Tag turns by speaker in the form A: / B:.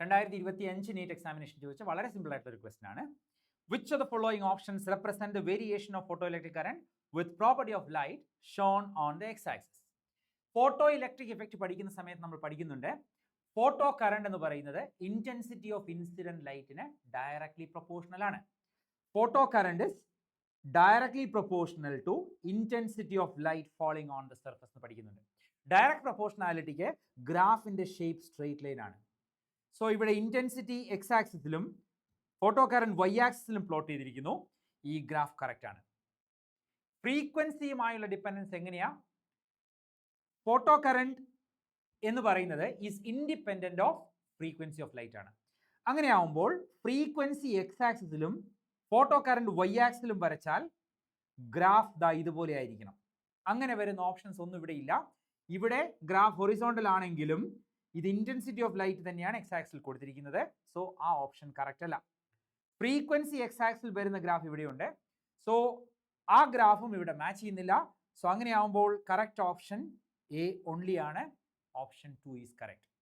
A: 2025 NEET examination ചോദിച്ച വളരെ simple ആയിട്ടുള്ള ഒരു ക്വസ്റ്റൻ ആണ്. Which of the following options represent the variation of photoelectric current with property of light shown on the x axis? Photoelectric effect പഠിക്കുന്ന സമയത്ത് നമ്മൾ പഠിക്കുന്നുണ്ട് photo current എന്ന് പറയുന്നത് ഇന്റൻസിറ്റി ഓഫ് ഇൻസിഡന്റ് ലൈറ്റിന് ഡയറക്ട്ലി പ്രൊപ്പോർഷണൽ ആണ്. Photo current is directly proportional to intensity of light falling on the surface എന്ന് പഠിക്കുന്നുണ്ട്. ഡയറക്റ്റ് പ്രൊപ്പോർഷണാലിറ്റിക്ക് ഗ്രാഫിന്റെ ഷേപ്പ് സ്ട്രെയിറ്റ് ലൈൻ ആണ്. സോ ഇവിടെ ഇന്റൻസിറ്റി എക്സ് ആക്സിസിലും ഫോട്ടോ കറന്റ് വൈ ആക്സിസിലും പ്ലോട്ട് ചെയ്തിരിക്കുന്നു. ഈ ഗ്രാഫ് കറക്റ്റ് ആണ്. ഫ്രീക്വൻസിയുമായുള്ള ഡിപ്പെൻഡൻസ് എങ്ങനെയാ? ഫോട്ടോ കറന്റ് എന്ന് പറയുന്നത് is independent of frequency of light ആണ്. അങ്ങനെയാവുമ്പോൾ ഫ്രീക്വൻസി എക്സ് ആക്സിസിലും ഫോട്ടോ കറന്റ് വൈ ആക്സിസിലും വരച്ചാൽ ഗ്രാഫ് ദാ ഇതുപോലെ ആയിരിക്കണം. അങ്ങനെ വരുന്ന ഓപ്ഷൻസ് ഒന്നും ഇവിടെ ഇല്ല. ഇവിടെ ഗ്രാഫ് ഹൊറിസോണ്ടൽ ആണെങ്കിലും ഇത് ഇന്റൻസിറ്റി ഓഫ് ലൈറ്റ് തന്നെയാണ് എക്സ് ആക്സിൽ കൊടുത്തിരിക്കുന്നത്. സോ ആ ഓപ്ഷൻ കറക്റ്റ് അല്ല. ഫ്രീക്വൻസി എക്സ് ആക്സിൽ വരുന്ന ഗ്രാഫ് ഇവിടെയുണ്ട്. സോ ആ ഗ്രാഫും ഇവിടെ മാച്ച് ചെയ്യുന്നില്ല. സോ അങ്ങനെയാവുമ്പോൾ കറക്റ്റ് ഓപ്ഷൻ എ ഓൺലി ആണ്. Option 2 is correct.